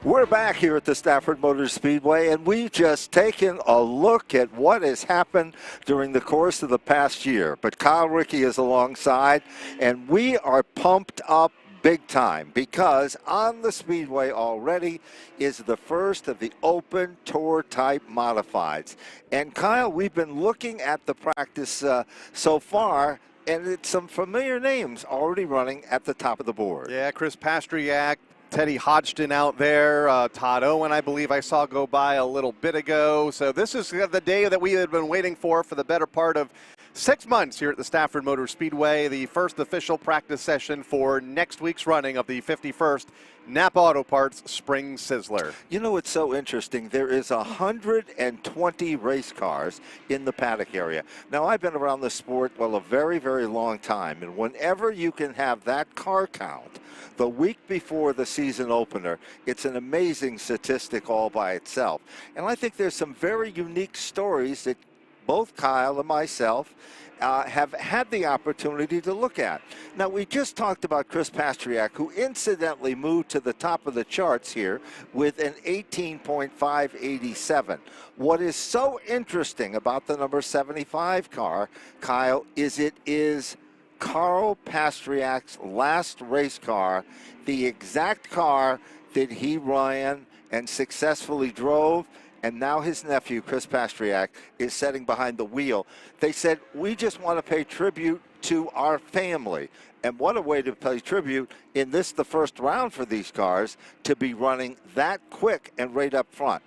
We're back here at the Stafford Motor Speedway, and we've just taken a look at what has happened during the course of the past year. But Kyle Rickey is alongside, and we are pumped up big time because on the Speedway already is the first of the open tour type modifieds. And Kyle, we've been looking at the practice so far, and it's some familiar names already running at the top of the board. Yeah, Chris Pastriak, Teddy Hodgson out there, Todd Owen, I believe I saw go by a little bit ago. So this is the day that we had been waiting for the better part of 6 months here at the Stafford Motor Speedway, the first official practice session for next week's running of the 51st Napa Auto Parts Spring Sizzler. You know, it's so interesting. There is 120 race cars in the paddock area. Now, I've been around the sport, well, a very, very long time. And whenever you can have that car count the week before the season opener, it's an amazing statistic all by itself. And I think there's some very unique stories that both Kyle and myself have had the opportunity to look at. Now, we just talked about Chris Pastriak, who incidentally moved to the top of the charts here with an 18.587. What is so interesting about the number 75 car, Kyle, is it is Carl Pastriak's last race car, the exact car that he ran and successfully drove. And now his nephew, Chris Pastriak, is sitting behind the wheel. They said, we just want to pay tribute to our family. And what a way to pay tribute in this, the first round for these cars, to be running that quick and right up front.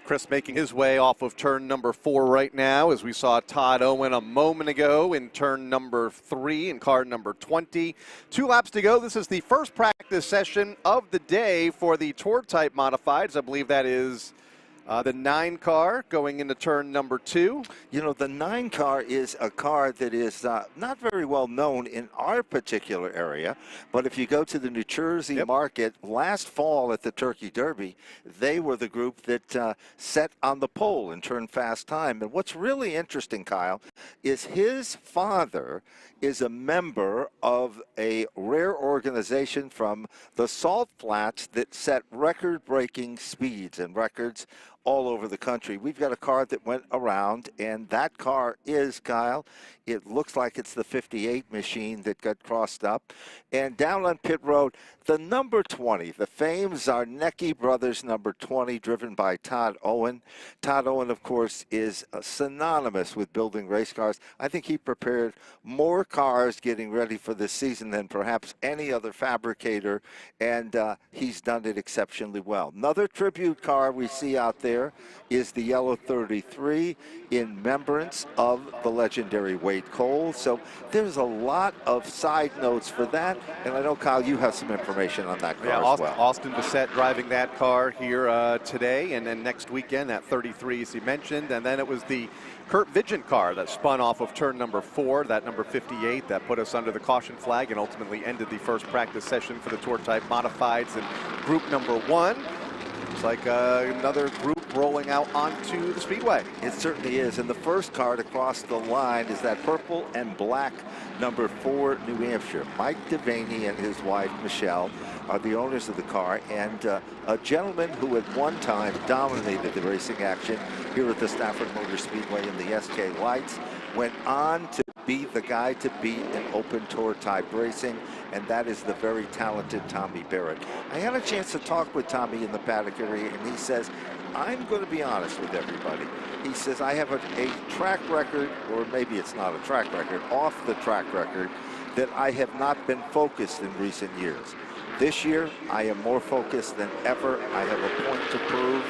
Chris making his way off of turn number 4 right now, as we saw Todd Owen a moment ago in turn number 3 in car number 20. 2 laps to go. This is the first practice session of the day for the Tour Type Modifieds. I believe that is the 9 car going into turn number 2. You know, the 9 car is a car that is not very well known in our particular area, but if you go to the New Jersey market last fall at the Turkey Derby, they were the group that set on the pole and turned fast time. And what's really interesting, Kyle, is his father is a member of a rare organization from the Salt Flats that set record-breaking speeds and records all over the country. We've got a car that went around, and that car is, Kyle, it looks like it's the 58 machine that got crossed up. And down on pit road, the number 20, the famed Zarnecki Brothers number 20, driven by Todd Owen. Todd Owen, of course, is synonymous with building race cars. I think he prepared more cars getting ready for this season than perhaps any other fabricator, and he's done it exceptionally well. Another tribute car we see out there is the yellow 33 in remembrance of the legendary Wade Cole. So there's a lot of side notes for that, and I know, Kyle, you have some information on that car as well. Austin Bissett driving that car here today, and then next weekend that 33 as he mentioned, and then it was the Kurt Vigent car that spun off of turn number 4, that number 58, that put us under the caution flag and ultimately ended the first practice session for the Tour Type Modifieds in group number 1. It's like another group rolling out onto the Speedway. It certainly is. And the first car to cross the line is that purple and black number 4 New Hampshire. Mike Devaney and his wife, Michelle, are the owners of the car. And a gentleman who at one time dominated the racing action here at the Stafford Motor Speedway in the SK Lights went on to be the guy to beat in open tour type racing, and that is the very talented Tommy Barrett. I had a chance to talk with Tommy in the paddock area, and he says, I'm going to be honest with everybody. He says, I have a track record, or maybe it's not a track record, off the track record, that I have not been focused in recent years. This year, I am more focused than ever. I have a point to prove.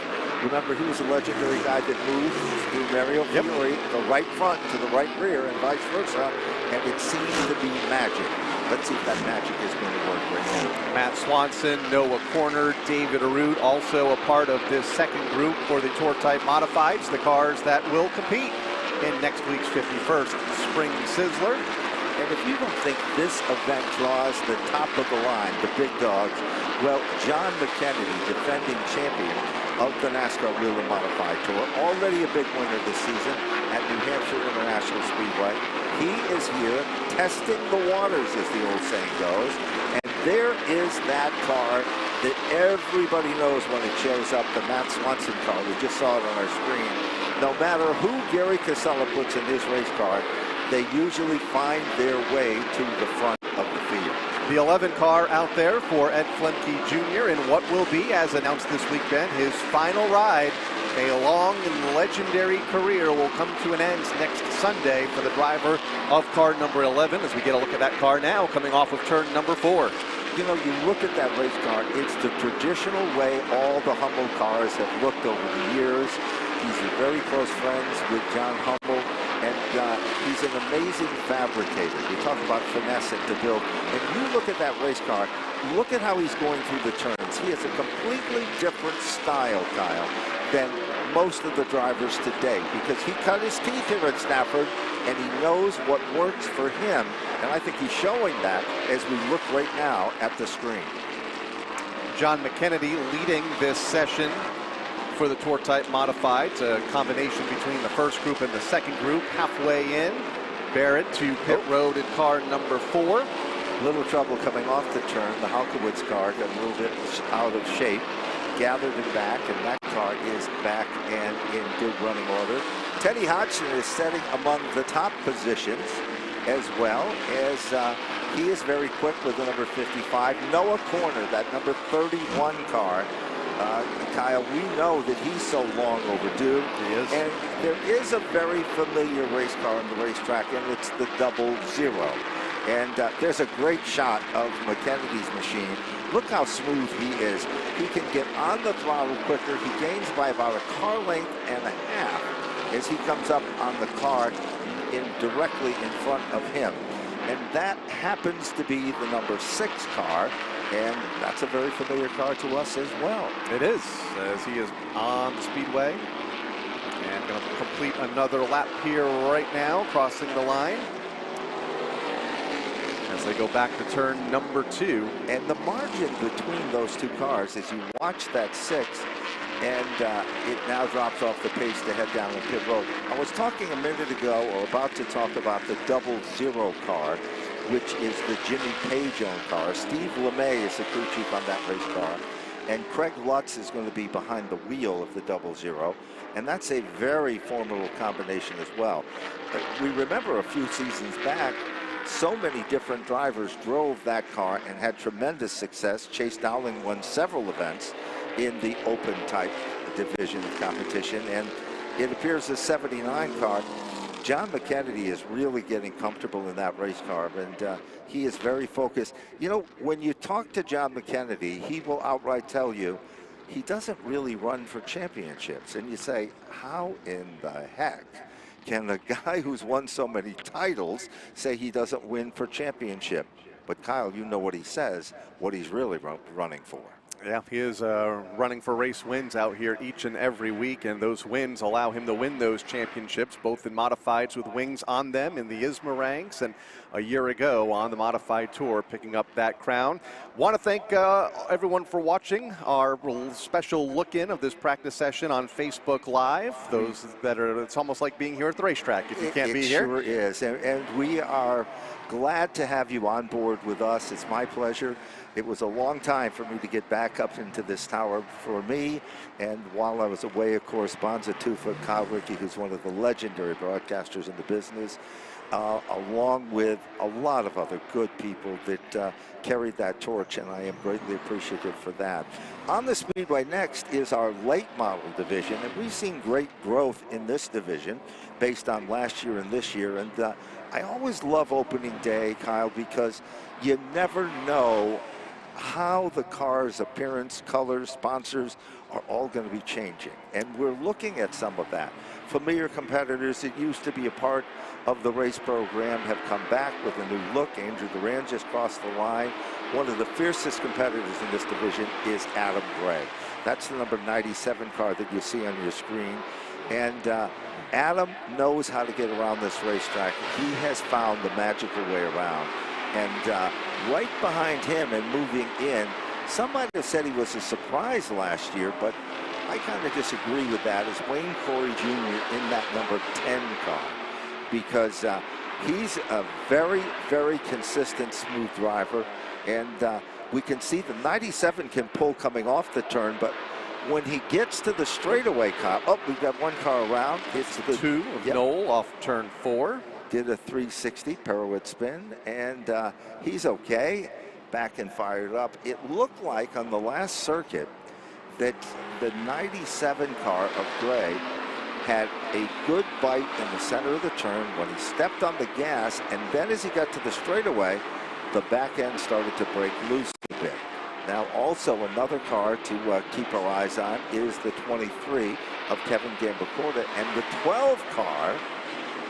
Remember, he was a legendary guy that moved through Mario Fiore, the right front to the right rear, and vice versa, and it seems to be magic. Let's see if that magic is going to work right now. Matt Swanson, Noah Corner, David Arute, also a part of this second group for the Tour Type Modifieds, the cars that will compete in next week's 51st Spring Sizzler. And if you don't think this event draws the top of the line, the big dogs, well, John McKennedy, defending champion of the NASCAR Wheel and Modified Tour, already a big winner this season at New Hampshire International Speedway. He is here testing the waters, as the old saying goes, and there is that car that everybody knows when it shows up, the Matt Swanson car. We just saw it on our screen. No matter who Gary Casella puts in his race car, they usually find their way to the front of the field. The 11 car out there for Ed Flemke Jr. in what will be, as announced this week, Ben, his final ride. A long and legendary career will come to an end next Sunday for the driver of car number 11, as we get a look at that car now coming off of turn number 4. You know, you look at that race car, it's the traditional way all the Hummel cars have looked over the years. He's very close friends with John Hummel, and he's an amazing fabricator. You talk about finesse and to build. And you look at that race car, look at how he's going through the turns. He has a completely different style, Kyle, than most of the drivers today, because he cut his teeth here at Stafford, and he knows what works for him. And I think he's showing that as we look right now at the screen. John McKennedy leading this session for the Tour Type Modifieds, a combination between the first group and the second group. Halfway in, Barrett to pit road in car number 4. Little trouble coming off the turn. The Halkowitz car got a little bit out of shape, gathered it back, and that car is back and in good running order. Teddy Hodgson is setting among the top positions, as well as he is very quick with the number 55. Noah Corner, that number 31 car. Kyle, we know that he's so long overdue. He is. And there is a very familiar race car on the racetrack, and it's the 00. And there's a great shot of McKennedy's machine. Look how smooth he is. He can get on the throttle quicker. He gains by about a car length and a half as he comes up on the car directly in front of him. And that happens to be the number 6 car. And that's a very familiar car to us as well. It is, as he is on the Speedway. And going to complete another lap here right now, crossing the line. As they go back to turn number 2. And the margin between those two cars, as you watch that 6, and it now drops off the pace to head down the pit road. I was talking a minute ago, or about to talk about the 00 car, which is the Jimmy Page-owned car. Steve LeMay is the crew chief on that race car. And Craig Lutz is going to be behind the wheel of the 00. And that's a very formidable combination as well. We remember a few seasons back, so many different drivers drove that car and had tremendous success. Chase Dowling won several events in the open type division of competition. And it appears the 79 car, John McKennedy is really getting comfortable in that race car, and he is very focused. You know, when you talk to John McKennedy, he will outright tell you he doesn't really run for championships. And you say, how in the heck can a guy who's won so many titles say he doesn't win for championship? But Kyle, you know what he says, what he's really running for. Yeah, he is running for race wins out here each and every week, and those wins allow him to win those championships, both in modifieds with wings on them in the ISMA ranks, and a year ago on the Modified Tour picking up that crown. Want to thank everyone for watching our special look-in of this practice session on Facebook Live. Those that are, it's almost like being here at the racetrack if you can't be here. It sure is, and we are glad to have you on board with us. It's my pleasure. It was a long time for me to get back up into this tower for me, and while I was away, of course, Bonza Tufa, Kyle Rickey, who's one of the legendary broadcasters in the business, along with a lot of other good people that carried that torch, and I am greatly appreciative for that. On the Speedway next is our late model division, and we've seen great growth in this division based on last year and this year, and I always love opening day, Kyle, because you never know how the car's appearance, colors, sponsors are all going to be changing. And we're looking at some of that. Familiar competitors that used to be a part of the race program have come back with a new look. Andrew Duran just crossed the line. One of the fiercest competitors in this division is Adam Gray. That's the number 97 car that you see on your screen. And Adam knows how to get around this racetrack. He has found the magical way around. And right behind him and moving in, somebody have said he was a surprise last year, but I kind of disagree with that, is Wayne Corey Jr. in that number 10 car, because he's a very, very consistent, smooth driver. And we can see the 97 can pull coming off the turn, but when he gets to the straightaway car, we've got one car around. It's the 2 of Knoll off turn 4. Did a 360 pirouette spin, and he's okay. Back and fired up. It looked like on the last circuit that the 97 car of Gray had a good bite in the center of the turn when he stepped on the gas, and then as he got to the straightaway, the back end started to break loose a bit. Now also another car to keep our eyes on is the 23 of Kevin Gambacorta, and the 12 car,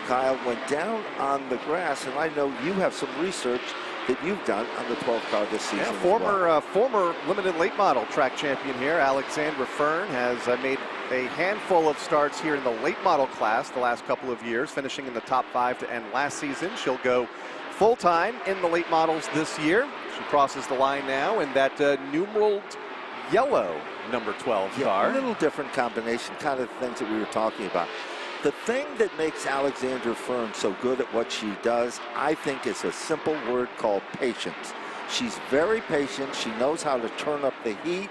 Kyle, went down on the grass, and I know you have some research that you've done on the 12 car this season. Yeah, former limited late model track champion here, Alexandra Fern, has made a handful of starts here in the late model class the last couple of years, finishing in the top 5 to end last season. She'll go full-time in the late models this year. She crosses the line now in that numeraled yellow number 12 car. A little different combination, kind of things that we were talking about. The thing that makes Alexandra Fern so good at what she does, I think, is a simple word called patience. She's very patient. She knows how to turn up the heat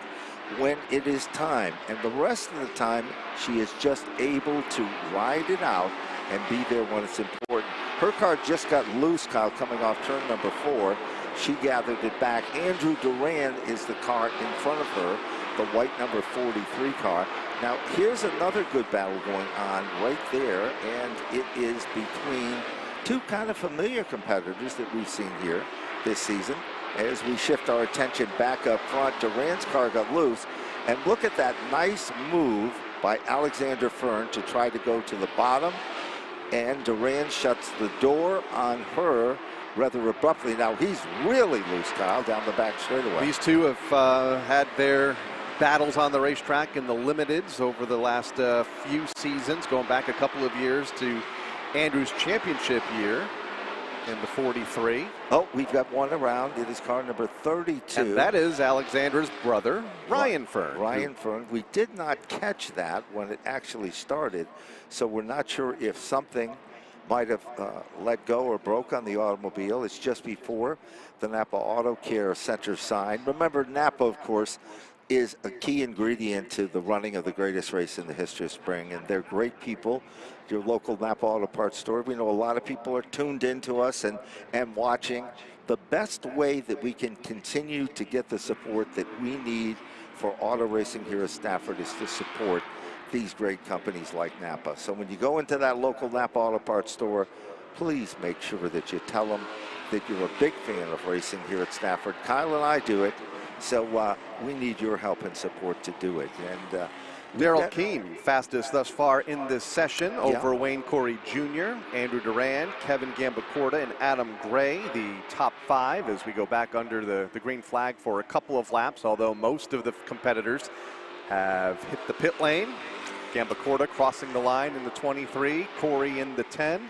when it is time. And the rest of the time, she is just able to ride it out and be there when it's important. Her car just got loose, Kyle, coming off turn number 4. She gathered it back. Andrew Duran is the car in front of her, the white number 43 car. Now, here's another good battle going on right there, and it is between two kind of familiar competitors that we've seen here this season. As we shift our attention back up front, Duran's car got loose, and look at that nice move by Alexandra Fern to try to go to the bottom, and Duran shuts the door on her rather abruptly. Now, he's really loose, Kyle, down the back straightaway. These two have had their battles on the racetrack in the limiteds over the last few seasons, going back a couple of years to Andrew's championship year in the 43. Oh, we've got one around. It is car number 32. And that is Alexandra's brother, Ryan Fern. Ryan Fern. We did not catch that when it actually started, so we're not sure if something might have let go or broke on the automobile. It's just before the Napa Auto Care Center sign. Remember, Napa, of course, is a key ingredient to the running of the greatest race in the history of spring, and they're great people. Your local Napa Auto Parts store. We know a lot of people are tuned into us and watching. The best way that we can continue to get the support that we need for auto racing here at Stafford is to support these great companies like Napa. So when you go into that local Napa Auto Parts store, please make sure that you tell them that you're a big fan of racing here at Stafford. Kyle and I do it, so we need your help and support to do it. And Daryl Keem, fastest thus far in this session over Wayne Corey Jr., Andrew Duran, Kevin Gambacorta, and Adam Gray, the top 5 as we go back under the green flag for a couple of laps, although most of the competitors have hit the pit lane. Gambacorta crossing the line in the 23, Corey in the 10.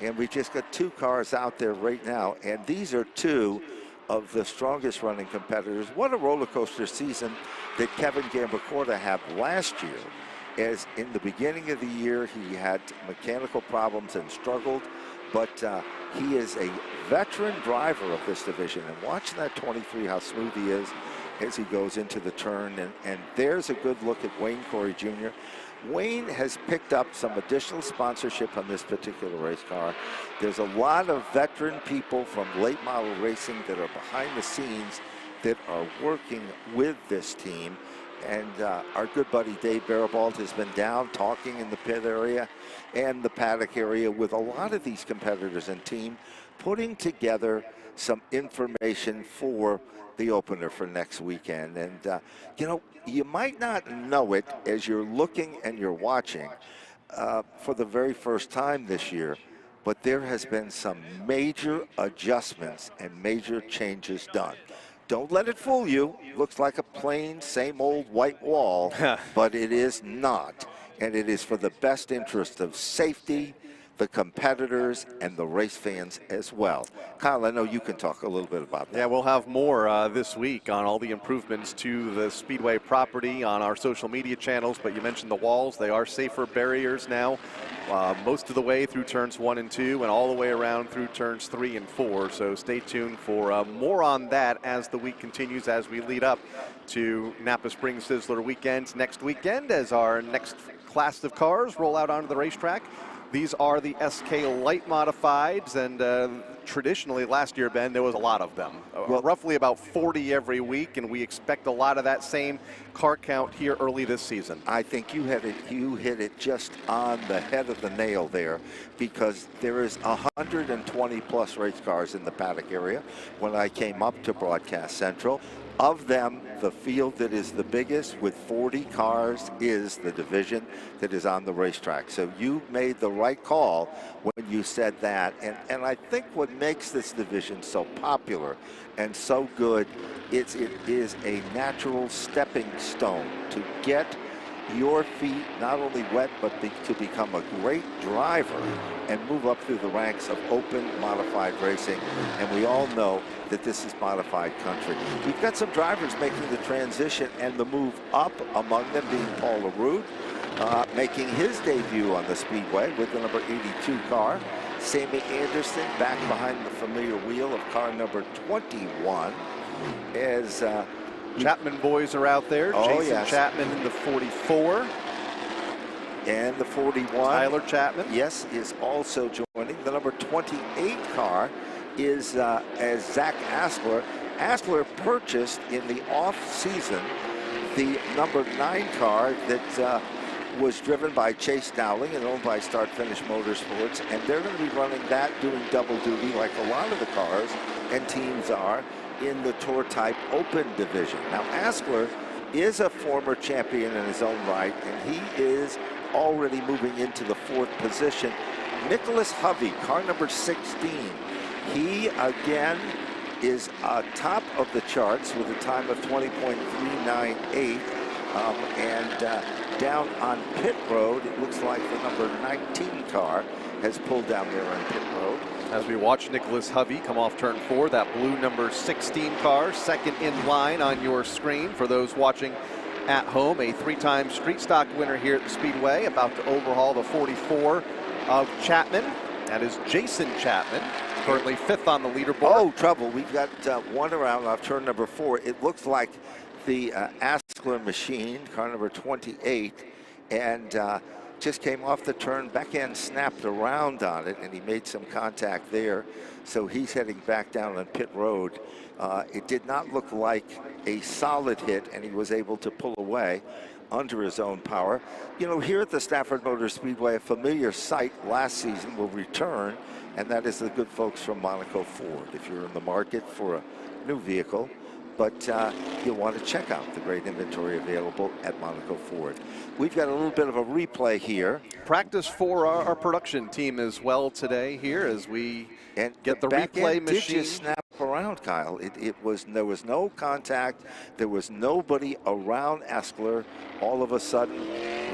And we just got 2 cars out there right now, and these are 2 of the strongest running competitors. What a roller coaster season that Kevin Gambacorta had last year. As in the beginning of the year, he had mechanical problems and struggled, but he is a veteran driver of this division. And watching that 23, how smooth he is as he goes into the turn. And there's a good look at Wayne Corey Jr. Wayne has picked up some additional sponsorship on this particular race car. There's a lot of veteran people from late model racing that are behind the scenes that are working with this team. And our good buddy Dave Barabalt has been down talking in the pit area and the paddock area with a lot of these competitors and team, putting together some information for the opener for next weekend. And you know, you might not know it as you're looking and you're watching for the very first time this year, but there has been some major adjustments and major changes done. Don't let it fool you. Looks like a plain, same old white wall, but it is not. And it is for the best interest of safety, the competitors, and the race fans as well. Kyle, I know you can talk a little bit about that. Yeah, we'll have more this week on all the improvements to the Speedway property on our social media channels, but you mentioned the walls. They are safer barriers now, most of the way through turns 1 and 2 and all the way around through turns 3 and 4. So stay tuned for more on that as the week continues, as we lead up to Napa Spring Sizzler weekend next weekend, as our next class of cars roll out onto the racetrack. These are the SK Light Modifieds, and traditionally last year, Ben, there was a lot of them. Roughly about 40 every week, and we expect a lot of that same car count here early this season. I think you hit it just on the head of the nail there, because there is 120 plus race cars in the paddock area when I came up to Broadcast Central. Of them, the field that is the biggest with 40 cars is the division that is on the racetrack. So you made the right call when you said that. And I think what makes this division so popular and so good, it is a natural stepping stone to get your feet not only wet, but to become a great driver and move up through the ranks of open modified racing. And we all know that this is modified country. We've got some drivers making the transition and the move up, among them being Paul LaRue, making his debut on the Speedway with the number 82 car. Sammy Anderson back behind the familiar wheel of car number 21 as Chapman boys are out there. Jason Chapman in the 44. And the 41. Tyler Chapman. Yes, is also joining. The number 28 car is as Zach Asler. Asler purchased in the off-season the number 9 car that was driven by Chase Dowling and owned by Start Finish Motorsports. And they're going to be running that, doing double duty like a lot of the cars and teams are in the Tour Type Open division. Now, Asler is a former champion in his own right, and he is already moving into the 4th position. Nicholas Hovey, car number 16. He, again, is top of the charts with a time of 20.398. And down on pit road, it looks like the number 19 car has pulled down there on pit road. As we watch Nicholas Hovey come off turn 4, that blue number 16 car, second in line on your screen for those watching at home. A 3-time street stock winner here at the Speedway, about to overhaul the 44 of Chapman. That is Jason Chapman, currently 5th on the leaderboard. Oh, trouble. We've got one around off turn number 4. It looks like the Asler machine, car number 28, and just came off the turn, back end snapped around on it, and he made some contact there. So he's heading back down on pit road. It did not look like a solid hit, and he was able to pull away under his own power. You know, here at the Stafford Motor Speedway, a familiar sight last season will return, and that is the good folks from Monaco Ford. If you're in the market for a new vehicle, but you'll want to check out the great inventory available at Monaco Ford. We've got a little bit of a replay here. Practice for our production team as well today here as we get the replay machine. Did just snap around, Kyle. There was no contact. There was nobody around Asler. All of a sudden,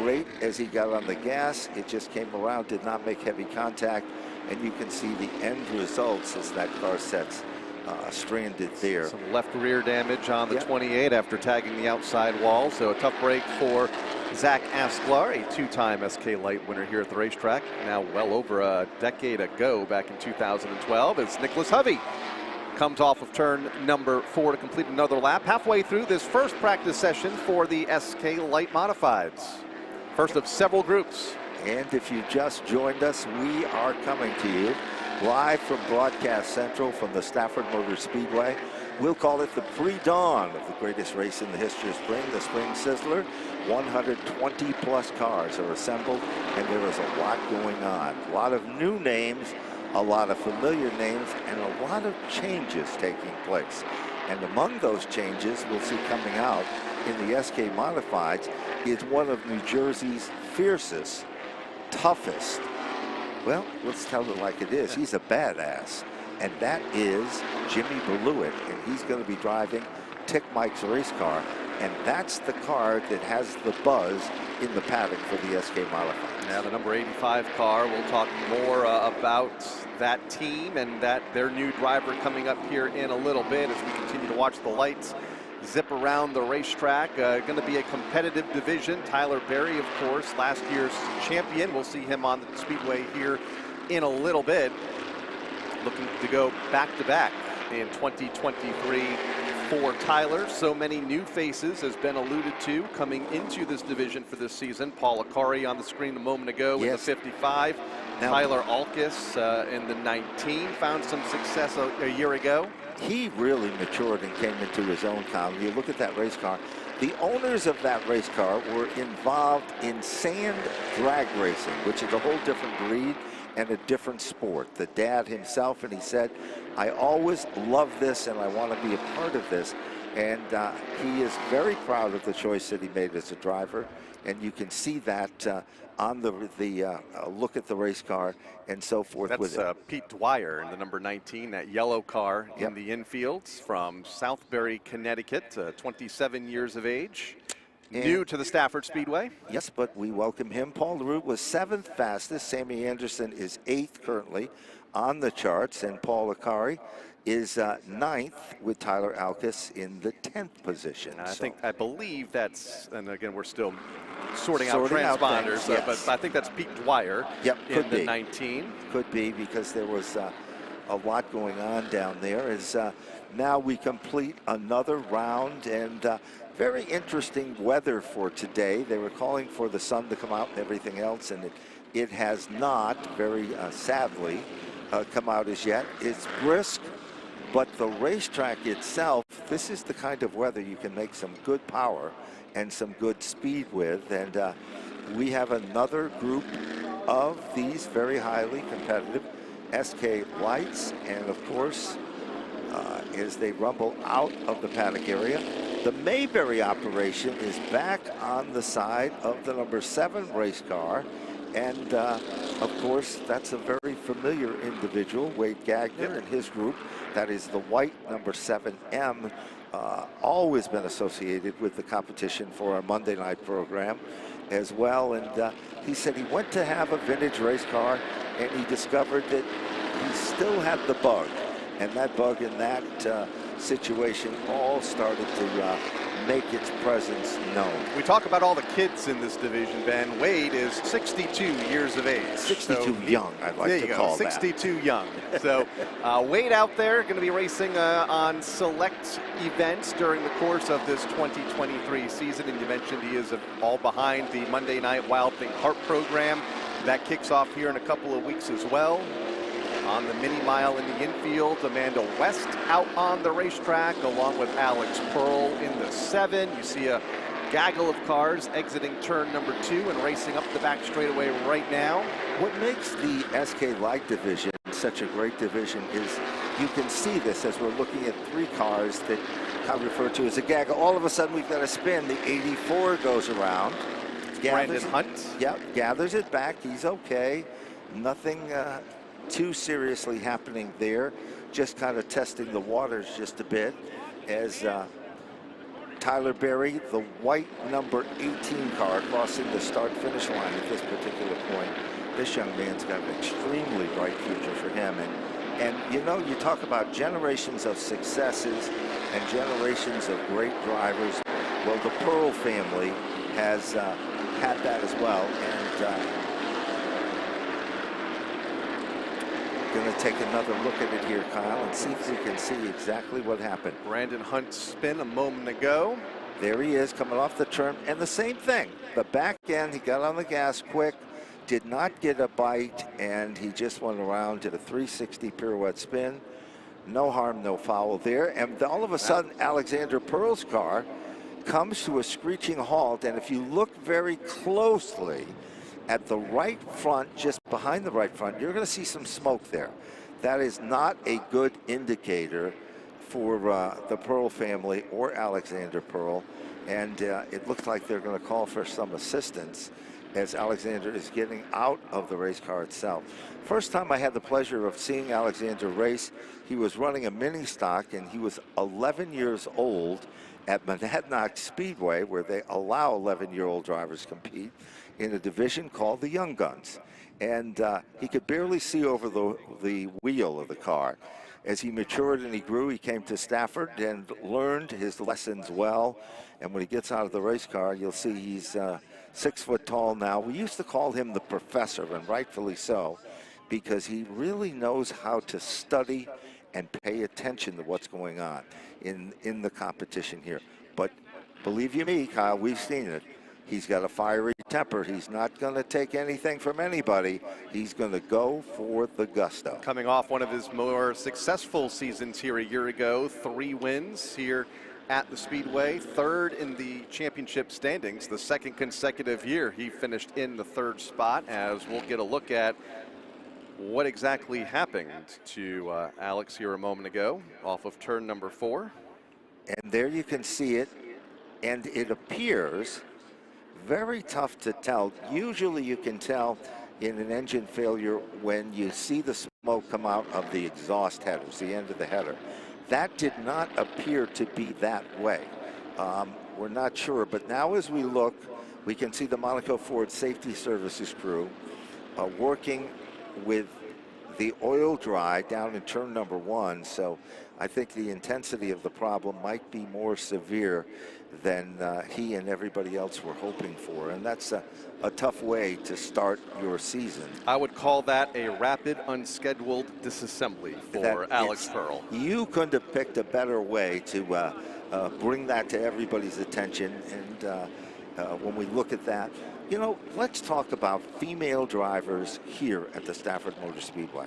right as he got on the gas, it just came around, did not make heavy contact, and you can see the end results as that car sets stranded there. Some left rear damage on the 28 after tagging the outside wall. So a tough break for Zach Asler, a 2-time SK Light winner here at the racetrack. Now well over a decade ago, back in 2012, as Nicholas Hovey comes off of turn number 4 to complete another lap. Halfway through this first practice session for the SK Light Modifieds. First of several groups. And if you just joined us, we are coming to you live from Broadcast Central from the Stafford Motor Speedway. We'll call it the pre-dawn of the greatest race in the history of spring, the Spring Sizzler. 120 plus cars are assembled, and there is a lot going on. A lot of new names, a lot of familiar names, and a lot of changes taking place. And among those changes we'll see coming out in the SK Modifieds is one of New Jersey's fiercest, toughest, well, let's tell it like it is. He's a badass, and that is Jimmy Berlewitt, and he's going to be driving Tick Mike's race car, and that's the car that has the buzz in the paddock for the SK Modified. Yeah, the number 85 car. We'll talk more about that team and their new driver coming up here in a little bit as we continue to watch the lights zip around the racetrack. Going to be a competitive division. Tyler Berry, of course, last year's champion. We'll see him on the Speedway here in a little bit. Looking to go back-to-back in 2023 for Tyler. So many new faces, has been alluded to, coming into this division for this season. Paul Akari on the screen a moment ago with the 55. Now, Tyler Alkis in the 19 found some success a year ago. He really matured and came into his own time. You look at that race car. The owners of that race car were involved in sand drag racing, which is a whole different breed and a different sport. The dad himself, and he said, I always love this and I want to be a part of this. And he is very proud of the choice that he made as a driver. And you can see that on the look at the race car and so forth. That's Pete Dwyer in the number 19, that yellow car in the infields from Southbury, Connecticut, 27 years of age. New to the Stafford Speedway. Yes, but we welcome him. Paul LaRue was 7th fastest. Sammy Anderson is 8th currently on the charts. And Paul Akari is 9th with Tyler Alkis in the 10th position. And I believe that's, and again, we're still sorting out transponders, but I think that's Pete Dwyer in the 19. Could be, because there was a lot going on down there. As now we complete another round, and very interesting weather for today. They were calling for the sun to come out and everything else, and it has not, very sadly, come out as yet. It's brisk, but the racetrack itself, this is the kind of weather you can make some good power and some good speed with. And we have another group of these very highly competitive SK lights, and of course, as they rumble out of the paddock area, the Mayberry operation is back on the side of the number 7 race car. And of course, that's a very familiar individual, Wade Gagner and his group. That is the white number 7M, always been associated with the competition for our Monday night program as well. And he said he went to have a vintage race car and he discovered that he still had the bug. And that bug in that situation all started to make its presence known. We talk about all the kids in this division, Ben. Wade is 62 years of age. 62 young, I'd like to call 62 that. Young. So Wade out there going to be racing on select events during the course of this 2023 season. And you mentioned he is all behind the Monday Night Wild Thing Heart program. That kicks off here in a couple of weeks as well. On the mini mile in the infield, Amanda West out on the racetrack along with Alex Pearl in the 7. You see a gaggle of cars exiting turn number 2 and racing up the back straightaway right now. What makes the SK Light division such a great division is you can see this as we're looking at 3 cars that I refer to as a gaggle. All of a sudden we've got a spin. The 84 goes around. Brandon Hunt. Gathers it back. He's okay. Nothing too seriously happening there, just kind of testing the waters just a bit as Tyler Berry, the white number 18 car, crossing the start-finish line at this particular point. This young man's got an extremely bright future for him. And you know, you talk about generations of successes and generations of great drivers. Well, the Pearl family has had that as well. And going to take another look at it here, Kyle, and see if we can see exactly what happened. Brandon Hunt's spin a moment ago. There he is coming off the turn, and the same thing. The back end, he got on the gas quick, did not get a bite, and he just went around, did a 360 pirouette spin. No harm, no foul there. And all of a sudden, Alexander Pearl's car comes to a screeching halt, and if you look very closely at the right front, just behind the right front, you're going to see some smoke there. That is not a good indicator for the Pearl family or Alexander Pearl. And it looks like they're going to call for some assistance as Alexander is getting out of the race car itself. First time I had the pleasure of seeing Alexander race, he was running a mini stock and he was 11 years old. at Monadnock Speedway, where they allow 11-year-old drivers to compete in a division called the Young Guns. And he could barely see over the wheel of the car. As he matured and he grew, he came to Stafford and learned his lessons well. And when he gets out of the race car, you'll see he's 6 foot tall now. We used to call him the professor, and rightfully so, because he really knows how to study and pay attention to what's going on in the competition here. But believe you me, Kyle, we've seen it. He's got a fiery temper. He's not going to take anything from anybody. He's going to go for the gusto. Coming off one of his more successful seasons here a year ago, 3 wins here at the Speedway, 3rd in the championship standings, the 2nd consecutive year he finished in the 3rd spot, as we'll get a look at what exactly happened to Alex here a moment ago off of turn number 4. And there you can see it, and it appears very tough to tell. Usually you can tell in an engine failure when you see the smoke come out of the exhaust headers, the end of the header. That did not appear to be that way. We're not sure, but now as we look, we can see the Monaco Ford Safety Services crew working with the oil dry down in turn number 1. So I think the intensity of the problem might be more severe than he and everybody else were hoping for. And that's a tough way to start your season. I would call that a rapid, unscheduled disassembly for Alex Pearl. You couldn't have picked a better way to bring that to everybody's attention. And when we look at that, you know, let's talk about female drivers here at the Stafford Motor Speedway.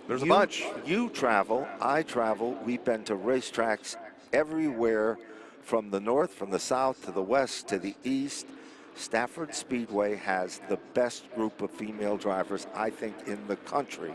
There's a bunch. You travel, I travel. We've been to racetracks everywhere from the north, from the south, to the west, to the east. Stafford Speedway has the best group of female drivers, I think, in the country.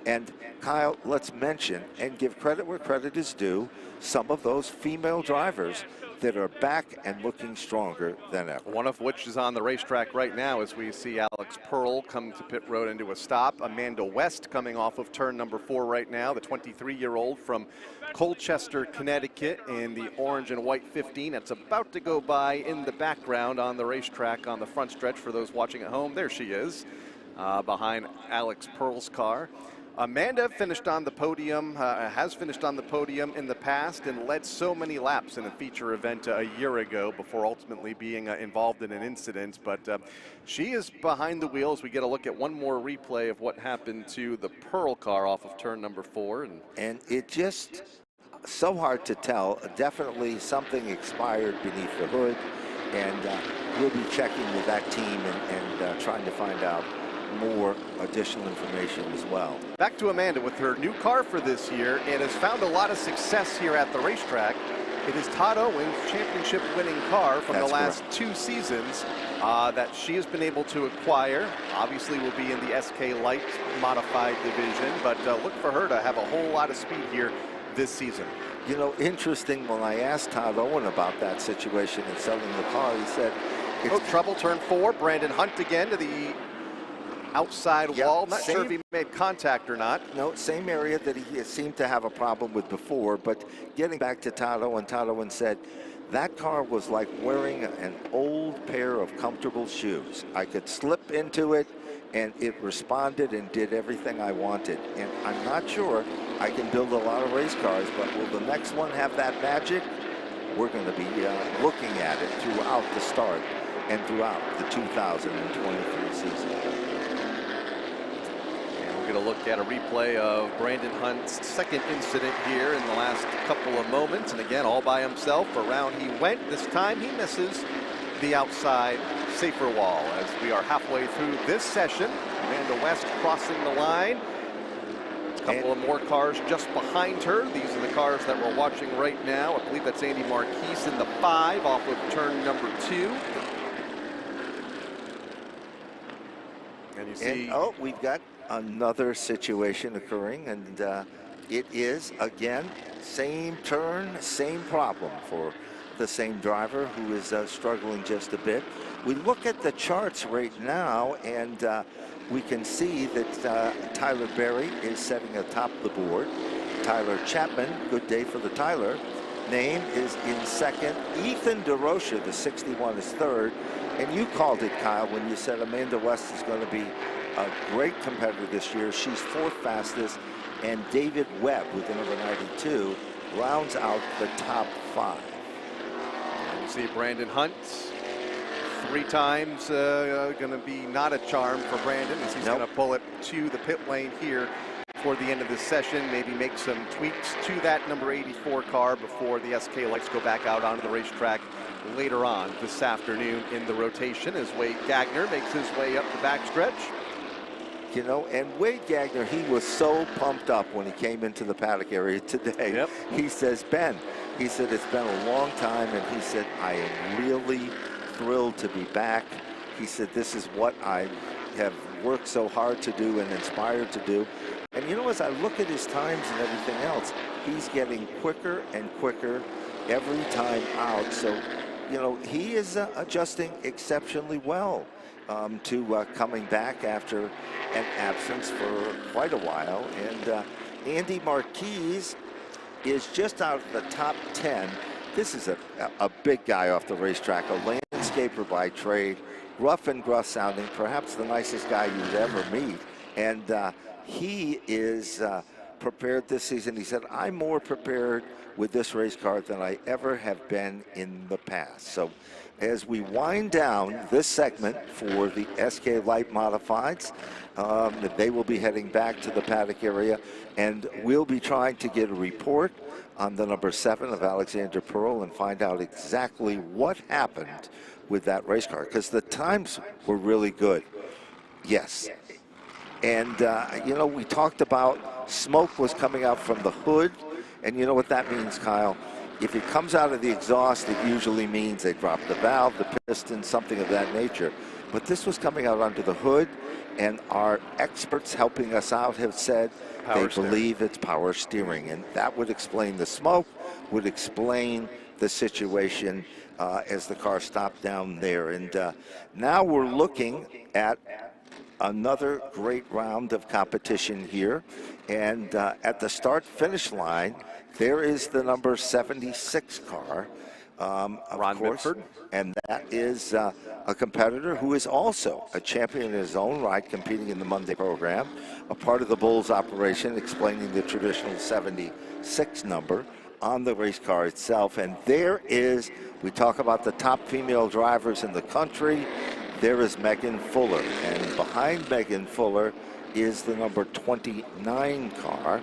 And Kyle, let's mention and give credit where credit is due, some of those female drivers that are back and looking stronger than ever. One of which is on the racetrack right now as we see Alex Pearl come to pit road into a stop. Amanda West coming off of turn number 4 right now, the 23-year-old from Colchester, Connecticut, in the orange and white 15. It's about to go by in the background on the racetrack on the front stretch for those watching at home. There she is, behind Alex Pearl's car. Amanda finished on the podium, has finished on the podium in the past and led so many laps in a feature event a year ago before ultimately being involved in an incident. But she is behind the wheel as we get a look at one more replay of what happened to the Pearl car off of turn number 4. And it just so hard to tell. Definitely something expired beneath the hood, and we'll be checking with that team and trying to find out more additional information as well. Back to Amanda with her new car for this year, and has found a lot of success here at the racetrack. It is Todd Owens' championship winning car from the last 2 seasons that she has been able to acquire. Obviously will be in the SK Light modified division, but look for her to have a whole lot of speed here this season. You know, interesting, when I asked Todd Owen about that situation and selling the car, he said, trouble, turn 4, Brandon Hunt again to the outside wall. Not sure if he made contact or not. No, same area that he seemed to have a problem with before. But getting back to Todd Owen said that car was like wearing an old pair of comfortable shoes. I could slip into it and it responded and did everything I wanted. And I'm not sure I can build a lot of race cars, but will the next one have that magic? We're going to be looking at it throughout the start and throughout the 2023 season. We're going to look at a replay of Brandon Hunt's second incident here in the last couple of moments. And again, all by himself, around he went. This time he misses the outside safer wall as we are halfway through this session. Amanda West crossing the line. A couple of more cars just behind her. These are the cars that we're watching right now. I believe that's Andy Marquise in the 5 off of turn number 2. And you see... oh, we've got another situation occurring, and it is, again, same turn, same problem for the same driver who is struggling just a bit. We look at the charts right now, and we can see that Tyler Berry is setting atop the board. Tyler Chapman, good day for the Tyler, name is in second. Ethan DeRocha, the 61, is third. And you called it, Kyle, when you said Amanda West is going to be a great competitor this year. She's fourth fastest. And David Webb, with the number 92, rounds out the top 5. And you see Brandon Hunt, 3 times going to be not a charm for Brandon, as he's going to pull it to the pit lane here for the end of this session, maybe make some tweaks to that number 84 car before the SK lights go back out onto the racetrack later on this afternoon in the rotation, as Wade Gagner makes his way up the backstretch. You know, and Wade Gagner, he was so pumped up when he came into the paddock area today. Yep. He says, Ben, he said, it's been a long time, and he said, I am really thrilled to be back. He said, this is what I have worked so hard to do and inspired to do. And you know, as I look at his times and everything else, he's getting quicker and quicker every time out. So, you know, he is adjusting exceptionally well to coming back after an absence for quite a while. And Andy Marquez is just out of the top 10. This is a big guy off the racetrack, a landscaper by trade, rough and gruff sounding, perhaps the nicest guy you'd ever meet. And he is prepared this season. He said, I'm more prepared with this race car than I ever have been in the past. So as we wind down this segment for the SK Light Modifieds, they will be heading back to the paddock area, and we'll be trying to get a report on the number 7 of Alexander Pearl and find out exactly what happened with that race car, because the times were really good. Yes. And, you know, we talked about smoke was coming out from the hood, and you know what that means, Kyle? If it comes out of the exhaust, it usually means they dropped the valve, the piston, something of that nature. But this was coming out under the hood, and our experts helping us out have said they believe it's power steering, and that would explain the smoke, would explain the situation as the car stopped down there. And now we're looking at another great round of competition here, and at the start-finish line, there is the number 76 car, of course, Mitford. And that is a competitor who is also a champion in his own right, competing in the Monday program, a part of the Bulls operation, explaining the traditional 76 number on the race car itself. And there is, we talk about the top female drivers in the country, there is Megan Fuller, and behind Megan Fuller is the number 29 car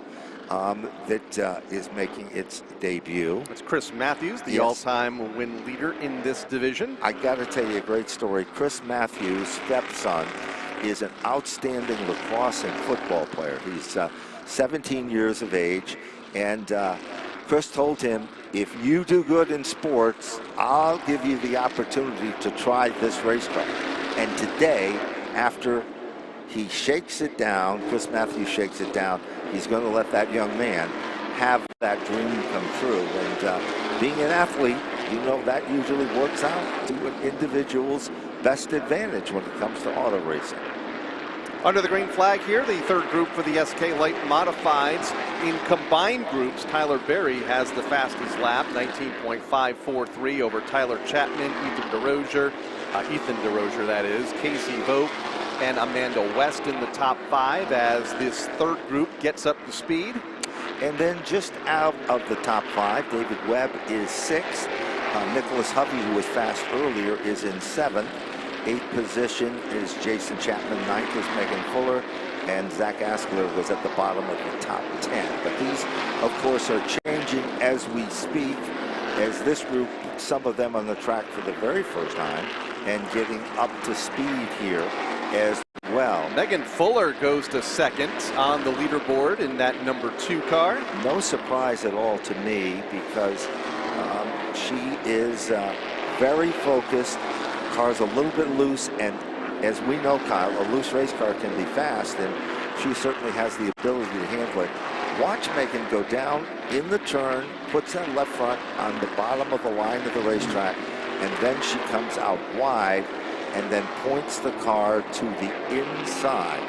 that is making its debut. It's Chris Matthews, the all-time win leader in this division. I got to tell you a great story. Chris Matthews' stepson is an outstanding lacrosse and football player. He's 17 years of age, and Chris told him, if you do good in sports, I'll give you the opportunity to try this race car. And today, after he shakes it down, Chris Matthews shakes it down, he's going to let that young man have that dream come true. And being an athlete, you know, that usually works out to an individual's best advantage when it comes to auto racing. Under the green flag here, the third group for the SK Light Modifieds. In combined groups, Tyler Berry has the fastest lap, 19.543 over Tyler Chapman, Ethan DeRocher, that is, Casey Vogt, and Amanda West in the top 5 as this third group gets up to speed. And then just out of the top 5, David Webb is 6th. Nicholas Hovey, who was fast earlier, is in 7th. 8th position is Jason Chapman. 9th is Megan Fuller. And Zach Askler was at the bottom of the top 10. But these, of course, are changing as we speak, as this group, some of them on the track for the very first time, and getting up to speed here as well. Megan Fuller goes to 2nd on the leaderboard in that number 2 car. No surprise at all to me, because she is very focused. The car's a little bit loose, and as we know, Kyle, a loose race car can be fast, and she certainly has the ability to handle it. Watch Megan go down in the turn, puts that left front on the bottom of the line of the racetrack, and then she comes out wide and then points the car to the inside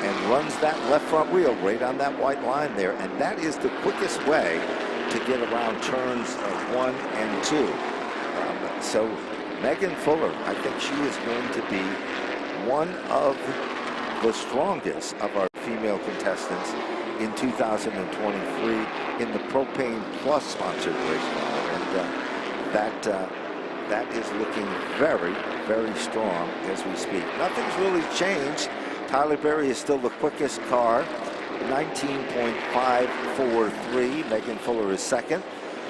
and runs that left front wheel right on that white line there. And that is the quickest way to get around turns 1 and 2. So Megan Fuller, I think she is going to be one of the strongest of our female contestants in 2023 in the Propane Plus sponsored race car. And that is looking very, very strong as we speak. Nothing's really changed. Tyler Berry is still the quickest car, 19.543. Megan Fuller is second.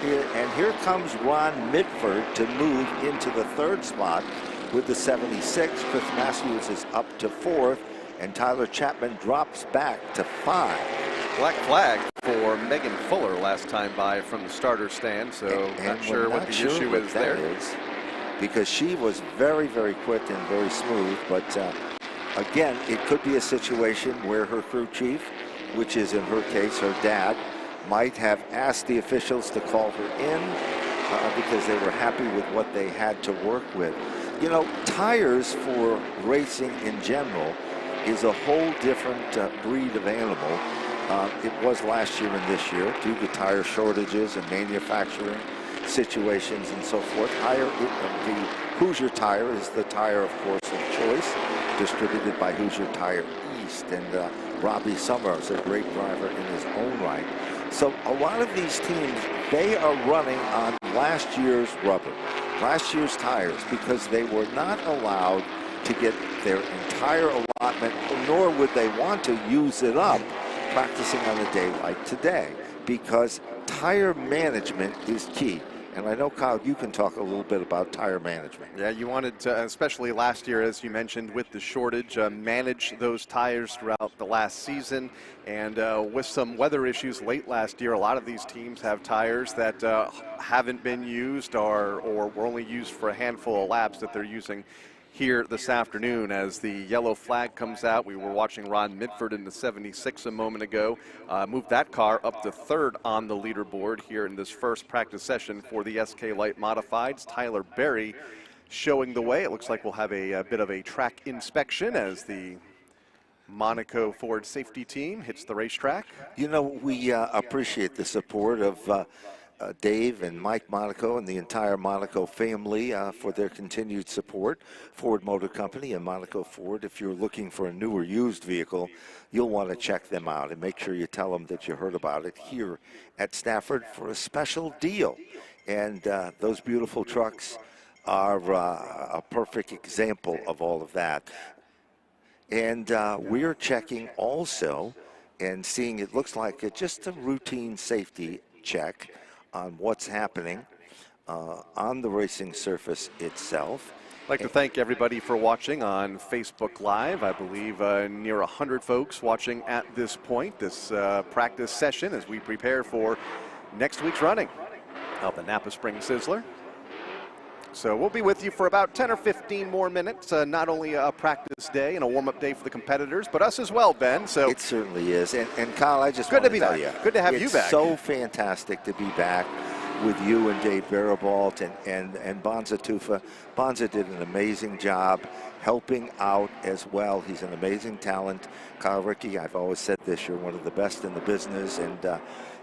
And here comes Ron Mitford to move into the third spot with the 76. Chris Matthews is up to fourth, and Tyler Chapman drops back to 5. Black flag for Megan Fuller last time by from the starter stand, so not sure what the issue is there. Because she was very, very quick and very smooth, but again, it could be a situation where her crew chief, which is in her case her dad, might have asked the officials to call her in because they were happy with what they had to work with. You know, tires for racing in general is a whole different breed of animal. It was last year and this year due to tire shortages and manufacturing situations and so forth. The Hoosier tire is the tire, of course, of choice, distributed by Hoosier Tire East, and Robbie Summers, a great driver in his own right. So a lot of these teams, they are running on last year's rubber, last year's tires, because they were not allowed to get their entire allotment, nor would they want to use it up practicing on a day like today, because tire management is key. And I know, Kyle, you can talk a little bit about tire management. Yeah, you wanted to, especially last year, as you mentioned, with the shortage, manage those tires throughout the last season. And with some weather issues late last year, a lot of these teams have tires that haven't been used or were only used for a handful of laps that they're using here this afternoon. As the yellow flag comes out, we were watching Ron Mitford in the 76 a moment ago, moved that car up to third on the leaderboard here in this first practice session for the SK Light Modifieds. Tyler Berry showing the way. It looks like we'll have a bit of a track inspection as the Monaco Ford safety team hits the racetrack. You know, we appreciate the support of Dave and Mike Monaco and the entire Monaco family for their continued support. Ford Motor Company and Monaco Ford, if you're looking for a new or used vehicle, you'll want to check them out and make sure you tell them that you heard about it here at Stafford for a special deal. And those beautiful trucks are a perfect example of all of that. And we're checking also and seeing, it looks like just a routine safety check on what's happening on the racing surface itself. I'd like to thank everybody for watching on Facebook Live. I believe near 100 folks watching at this point, this practice session as we prepare for next week's running of the Napa Spring Sizzler. So we'll be with you for about 10 or 15 more minutes. Not only a practice day and a warm-up day for the competitors, but us as well, Ben. So it certainly is. And Kyle, I just good want to be tell back. you, Good to have you back. It's so fantastic to be back with you and Dave Barabalt and Bonza Tufa. Bonza did an amazing job helping out as well. He's an amazing talent. Kyle Rickey, I've always said this, you're one of the best in the business, and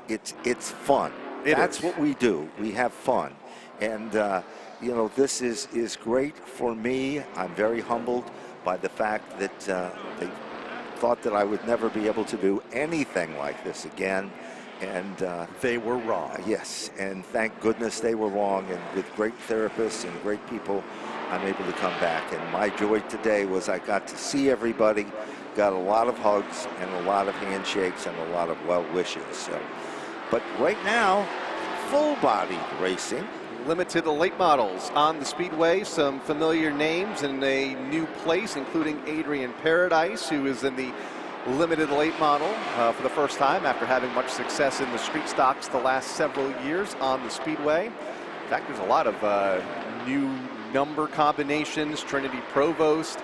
it's fun. That's what we do. We have fun. And you know, this is great for me. I'm very humbled by the fact that they thought that I would never be able to do anything like this again. And they were wrong. Yes, and thank goodness they were wrong. And with great therapists and great people, I'm able to come back. And my joy today was I got to see everybody, got a lot of hugs and a lot of handshakes and a lot of well wishes. So, but right now, full-bodied racing. Limited late models on the Speedway. Some familiar names in a new place, including Adrian Paradise, who is in the limited late model for the first time after having much success in the street stocks the last several years on the Speedway. In fact, there's a lot of new number combinations. Trinity Provost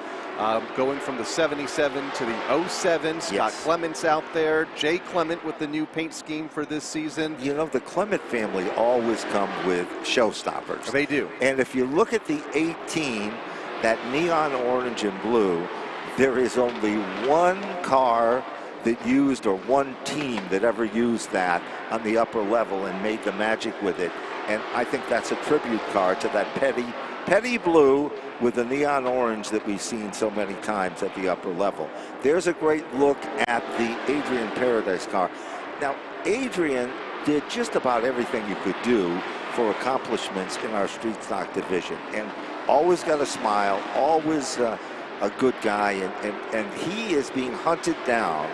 going from the 77 to the 07. Scott Clements out there. Jay Clement with the new paint scheme for this season. You know, the Clement family always come with showstoppers. They do. And if you look at the 18, that neon orange and blue, there is only one car that used, or one team that ever used that on the upper level and made the magic with it. And I think that's a tribute car to that petty blue with the neon orange that we've seen so many times at the upper level. There's a great look at the Adrian Paradise car. Now, Adrian did just about everything you could do for accomplishments in our street stock division, and always got a smile, always a good guy, and he is being hunted down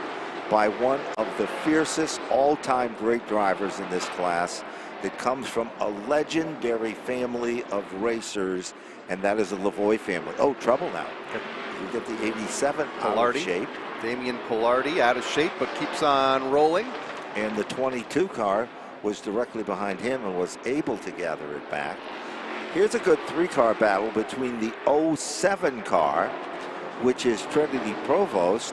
by one of the fiercest all-time great drivers in this class that comes from a legendary family of racers, and that is the Lavoie family. Oh, trouble now. You get the 87 out of shape. Damian Pilardi out of shape, but keeps on rolling. And the 22 car was directly behind him and was able to gather it back. Here's a good three-car battle between the 07 car, which is Trinity Provost,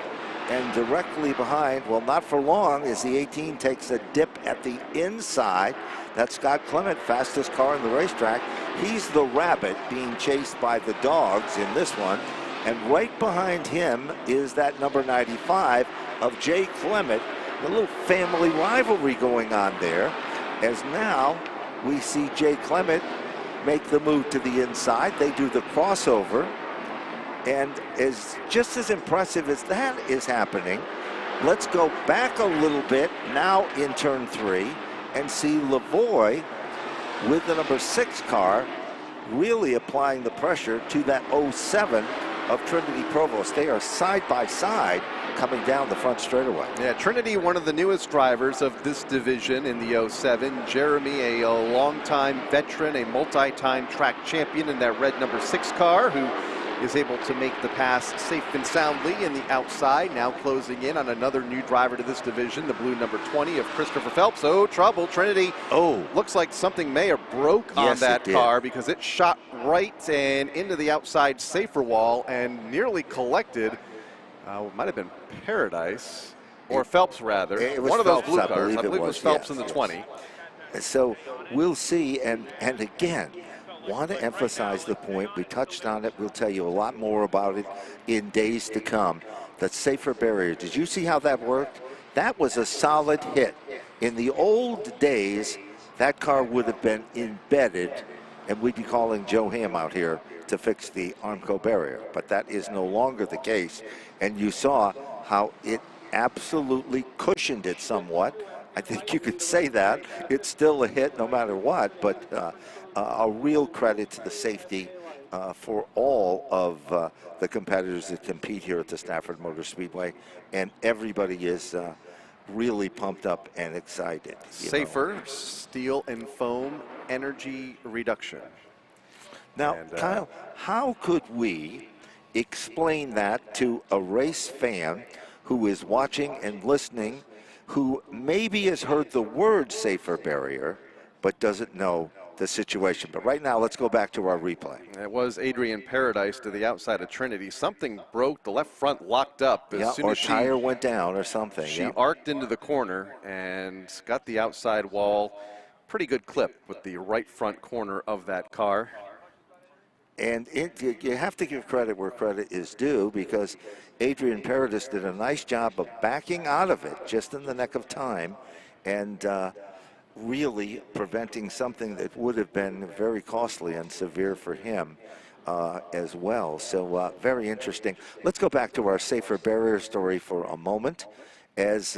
and directly behind, well, not for long, as the 18 takes a dip at the inside. That's Scott Clement, fastest car in the racetrack. He's the rabbit being chased by the dogs in this one. And right behind him is that number 95 of Jay Clement. A little family rivalry going on there, as now we see Jay Clement make the move to the inside. They do the crossover, and just as impressive as that is happening, let's go back a little bit now in turn 3 and see Lavoie with the number 6 car really applying the pressure to that 07 of Trinity Provost. They are side by side coming down the front straightaway. Yeah, Trinity, one of the newest drivers of this division in the 07. Jeremy, a longtime veteran, a multi-time track champion in that red number 6 car, who is able to make the pass safe and soundly in the outside. Now closing in on another new driver to this division, the blue number 20 of Christopher Phelps. Oh, trouble. Trinity. Oh, looks like something may have broke on that car, because it shot right and into the outside safer wall and nearly collected. It might have been Paradise, or Phelps rather. It was one of Phelps, those blue cars. I believe it was Phelps in the 20. So we'll see, and again, want to emphasize the point. We touched on it. We'll tell you a lot more about it in days to come. The safer barrier. Did you see how that worked? That was a solid hit. In the old days, that car would have been embedded, and we'd be calling Joe Ham out here to fix the Armco barrier. But that is no longer the case. And you saw how it absolutely cushioned it somewhat. I think you could say that. It's still a hit no matter what, but a real credit to the safety for all of the competitors that compete here at the Stafford Motor Speedway. And everybody is really pumped up and excited. Safer steel and foam energy reduction. Now, Kyle, how could we explain that to a race fan who is watching and listening, who maybe has heard the word safer barrier, but doesn't know the situation? But right now, let's go back to our replay. It was Adrian Paradise to the outside of Trinity. Something broke. The left front locked up. As soon or as tire went down or something. She arced into the corner and got the outside wall. Pretty good clip with the right front corner of that car. And you have to give credit where credit is due, because Adrian Paradis did a nice job of backing out of it just in the nick of time, and really preventing something that would have been very costly and severe for him as well. So very interesting. Let's go back to our safer barrier story for a moment, as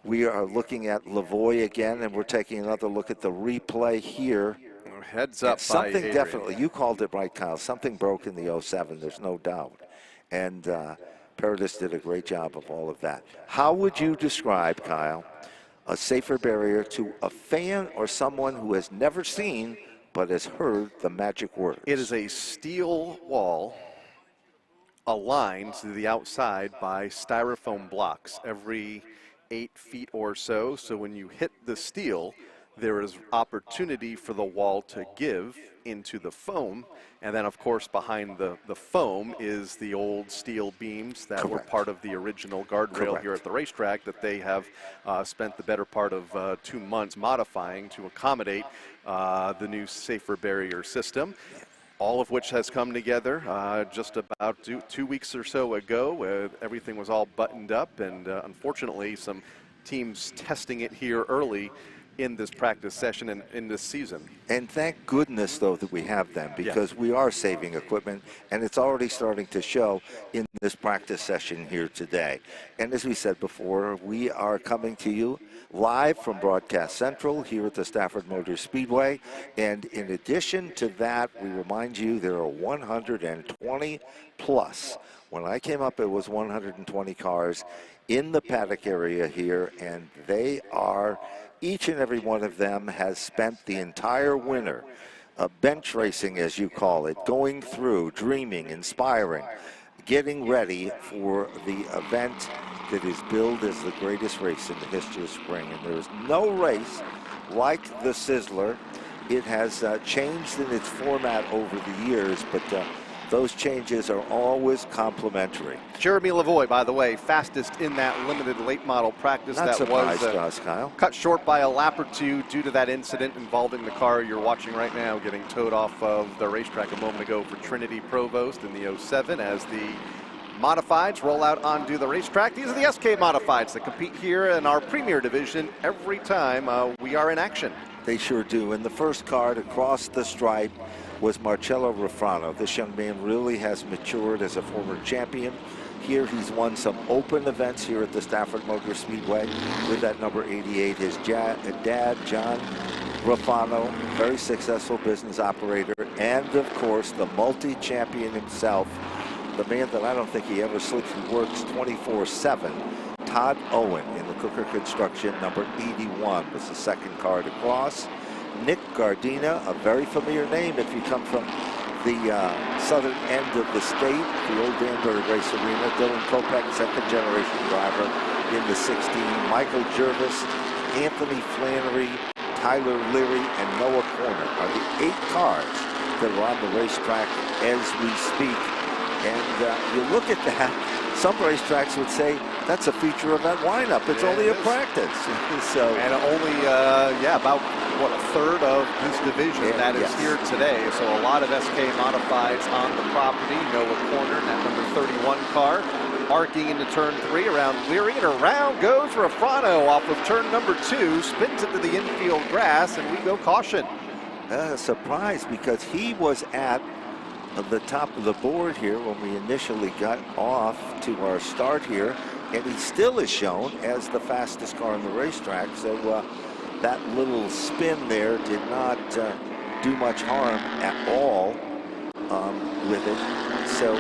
we are looking at Lavoie again, and we're taking another look at the replay here. Heads up something by Adrian. Definitely, you called it right, Kyle. Something broke in the 07, there's no doubt. And Paradis did a great job of all of that. How would you describe, Kyle, a safer barrier to a fan or someone who has never seen but has heard the magic words? It is a steel wall aligned to the outside by styrofoam blocks every 8 feet or so. So when you hit the steel, there is opportunity for the wall to give into the foam. And then, of course, behind the foam is the old steel beams that were part of the original guardrail here at the racetrack that they have spent the better part of 2 months modifying to accommodate the new safer barrier system. all of which has come together just about 2 weeks or so ago. Everything was all buttoned up, and unfortunately some teams testing it here early in this practice session and in this season. And thank goodness, though, that we have them, because we are saving equipment, and it's already starting to show in this practice session here today. And as we said before, we are coming to you live from Broadcast Central here at the Stafford Motor Speedway. And in addition to that, we remind you there are 120 plus. When I came up, it was 120 cars in the paddock area here, and they are, each and every one of them has spent the entire winter bench racing, as you call it, going through, dreaming, inspiring, getting ready for the event that is billed as the greatest race in the history of spring. And there is no race like the Sizzler. It has changed in its format over the years, but those changes are always complimentary. Jeremy Lavoie, by the way, fastest in that limited late model practice. Not that surprised was us, Kyle. Cut short by a lap or two due to that incident involving the car you're watching right now getting towed off of the racetrack a moment ago for Trinity Provost in the 07 as the modifieds roll out onto the racetrack. These are the SK modifieds that compete here in our premier division every time we are in action. They sure do. And the first car to cross the stripe was Marcello Ruffano. This young man really has matured as a former champion. Here he's won some open events here at the Stafford Motor Speedway with that number 88. His dad, John Ruffano, very successful business operator, and of course the multi-champion himself, the man that I don't think he ever sleeps, he works 24/7. Todd Owen in the Cooker Construction, number 81 was the second car to cross. Nick Gardina, a very familiar name if you come from the southern end of the state, the old Danbury Race Arena. Dylan Kopech, second generation driver in the 16. Michael Jervis, Anthony Flannery, Tyler Leary, and Noah Corner are the 8 cars that are on the racetrack as we speak. And you look at that, some racetracks would say that's a feature event lineup. It's only a practice. So, and only, about what, a third of this division that is here today. So a lot of SK modifieds on the property. Noah Corner, that number 31 car, arcing into turn 3 around Leary, and around goes Ruffano off of turn number 2, spins into the infield grass, and we go caution. Surprised because he was at the top of the board here when we initially got off to our start here, and he still is shown as the fastest car on the racetrack. So that little spin there did not do much harm at all with it. So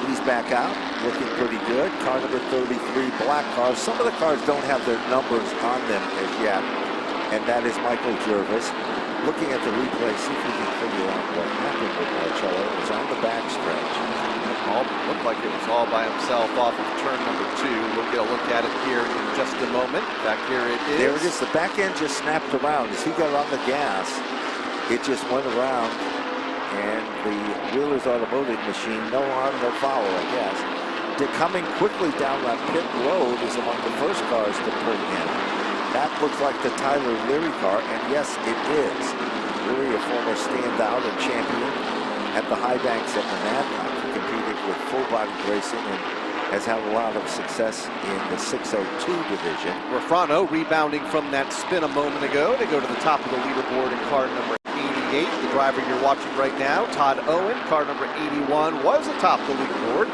he's back out, looking pretty good. Car number 33, black car. Some of the cars don't have their numbers on them as yet, and that is Michael Jervis. Looking at the replay, see if we can figure out what happened with Marcello. It was on the backstretch. Looked like it was all by himself off of turn number 2. We'll get a look at it here in just a moment. Back here it is. There it is. The back end just snapped around. As he got on the gas, it just went around. And the Wheelers Automotive machine, no harm, no foul, I guess. Coming quickly down that pit road is among the first cars to pull in. That looks like the Tyler Leary car, and yes, it is. Leary, a former standout and champion at the High Banks at Monadnock. He competed with full-body racing and has had a lot of success in the 602 division. Ruffano rebounding from that spin a moment ago to go to the top of the leaderboard in car number 88. The driver you're watching right now, Todd Owen, car number 81, was atop the leaderboard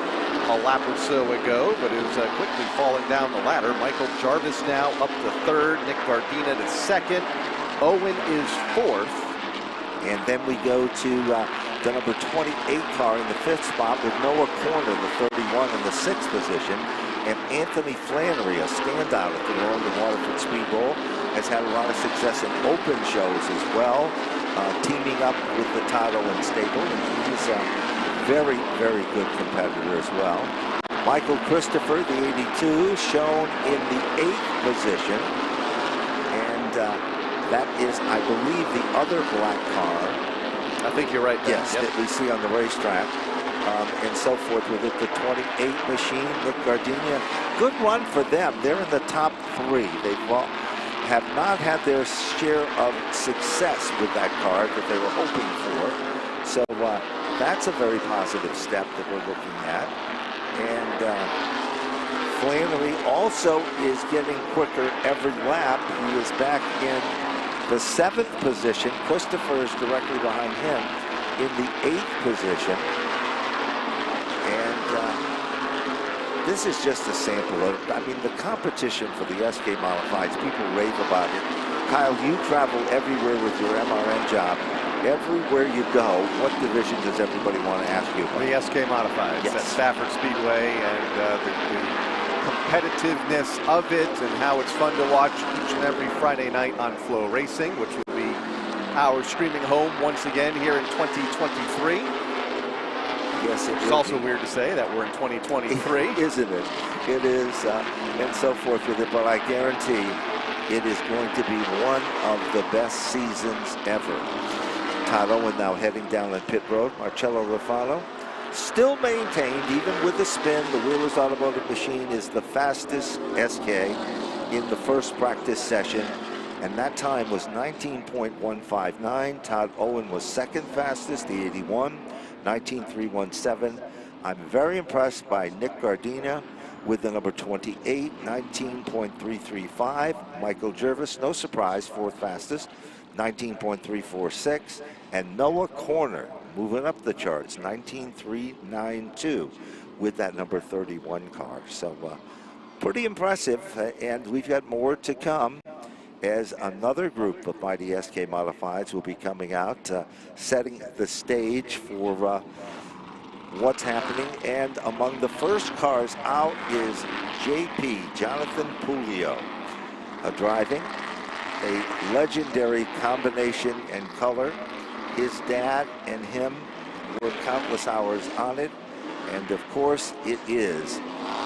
a lap or so ago, but is quickly falling down the ladder. Michael Jarvis now up to 3rd, Nick Gardina to 2nd, Owen is 4th. And then we go to the number 28 car in the 5th spot with Noah Corner, the 31 in the 6th position. And Anthony Flannery, a standout at the Northern Waterford Speed Bowl, has had a lot of success in open shows as well, teaming up with the Todd Owen stable, and he's very, very good competitor as well. Michael Christopher, the 82, shown in the 8th position. And that is, I believe, the other black car. I think you're right there. Yes, that we see on the racetrack. And so forth with it. The 28 machine, Nick Gardina. Good run for them. They're in the top 3. They've have not had their share of success with that car that they were hoping for. So that's a very positive step that we're looking at. And Flannery also is getting quicker every lap. He is back in the 7th position. Christopher is directly behind him in the 8th position. And this is just a sample of, I mean, the competition for the SK Modifieds, people rave about it. Kyle, you travel everywhere with your MRN job. Everywhere you go, what division does everybody want to ask you about? The SK Modifieds at Stafford Speedway, and the competitiveness of it and how it's fun to watch each and every Friday night on Flow Racing, which will be our streaming home once again here in 2023. Yes, it's also weird to say that we're in 2023. Isn't it? It is, and so forth with it, but I guarantee it is going to be one of the best seasons ever. Todd Owen now heading down on pit road. Marcello Rafano still maintained, even with the spin, the Wheelers Automotive Machine is the fastest SK in the first practice session, and that time was 19.159. Todd Owen was second fastest, the 81, 19.317. I'm very impressed by Nick Gardina with the number 28, 19.335. Michael Jervis, no surprise, fourth fastest, 19.346. And Noah Corner moving up the charts, 19.392 with that number 31 car. So pretty impressive, and we've got more to come as another group of Mighty SK Modifieds will be coming out, setting the stage for what's happening. And among the first cars out is JP, Jonathan Pulio, driving a legendary combination and color. His dad and him worked countless hours on it. And of course, it is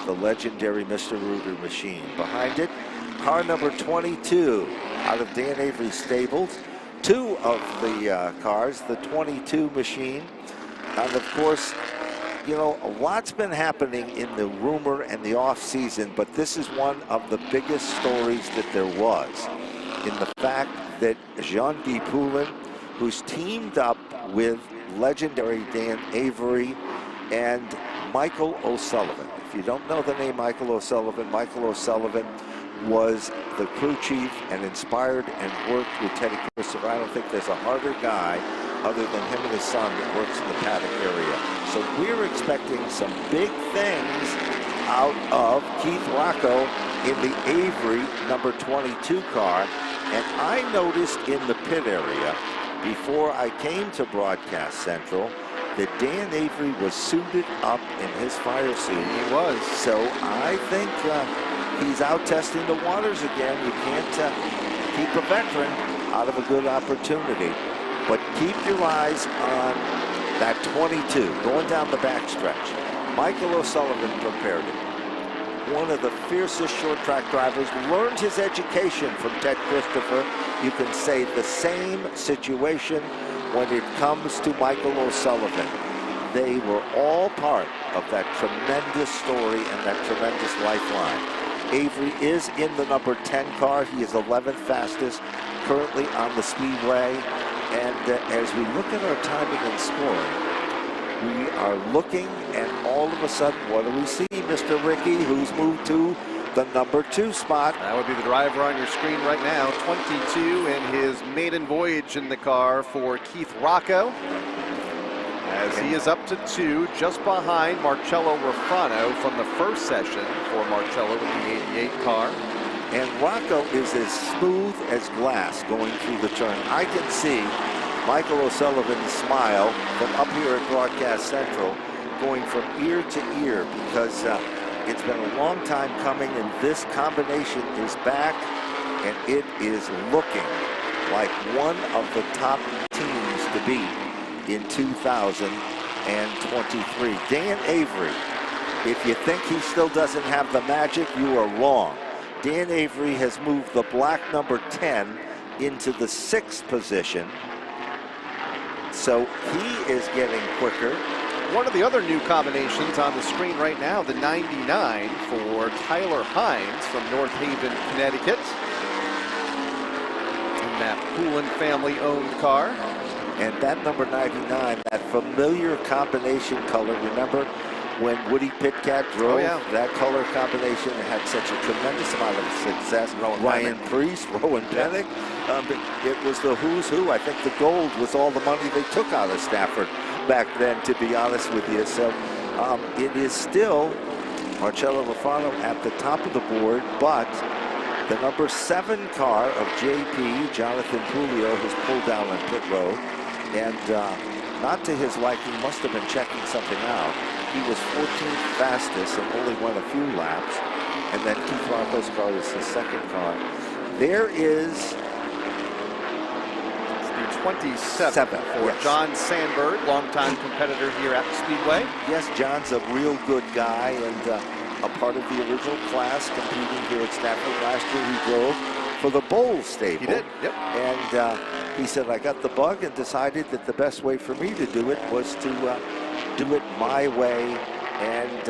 the legendary Mr. Ruger machine. Behind it, car number 22 out of Dan Avery's stables. Two of the cars, the 22 machine. And of course, you know, a lot's been happening in the rumor and the off season, but this is one of the biggest stories that there was, in the fact that Jean-Guy Poulin, who's teamed up with legendary Dan Avery and Michael O'Sullivan. If you don't know the name Michael O'Sullivan was the crew chief and inspired and worked with Teddy Christopher. I don't think there's a harder guy other than him and his son that works in the paddock area. So we're expecting some big things out of Keith Rocco in the Avery number 22 car. And I noticed in the pit area before I came to Broadcast Central that Dan Avery was suited up in his fire suit. He was. So I think he's out testing the waters again. You can't keep a veteran out of a good opportunity. But keep your eyes on that 22 going down the backstretch. Michael O'Sullivan prepared it. One of the fiercest short track drivers, learned his education from Ted Christopher. You can say the same situation when it comes to Michael O'Sullivan. They were all part of that tremendous story and that tremendous lifeline. Avery is in the number 10 car. He is 11th fastest, currently on the Speedway. And as we look at our timing and scoring, we are looking, and all of a sudden, what do we see? Mr. Ricky, who's moved to the number 2 spot. That would be the driver on your screen right now, 22 in his maiden voyage in the car for Keith Rocco. As he is up to 2, just behind Marcello Rafano from the first session for Marcello with the 88 car. And Rocco is as smooth as glass going through the turn. I can see Michael O'Sullivan's smile from up here at Broadcast Central going from ear to ear, because it's been a long time coming, and this combination is back, and it is looking like one of the top teams to beat in 2023. Dan Avery, if you think he still doesn't have the magic, you are wrong. Dan Avery has moved the black number 10 into the 6th position. So he is getting quicker. One of the other new combinations on the screen right now, the 99 for Tyler Hines from North Haven, Connecticut. that Poulin family-owned car. And that number 99, that familiar combination color, remember when Woody Pitkat drove that color combination and had such a tremendous amount of success? Ryan Preece, Rowan Pennick. It was the who's who. I think the gold was all the money they took out of Stafford back then, to be honest with you. So it is still Marcello Lafano at the top of the board, but the number 7 car of JP, Jonathan Pulio, has pulled down on pit road, and not to his liking, must have been checking something out. He was 14th fastest and only won a few laps, and then Keith Rocco's car is the 2nd car. There is the 27 for John Sandberg, longtime competitor here at the Speedway. Yes, John's a real good guy and a part of the original class competing here at Stafford. Last year he drove for the Bowles stable. He did, yep. And he said, I got the bug and decided that the best way for me to do it was to do it my way. And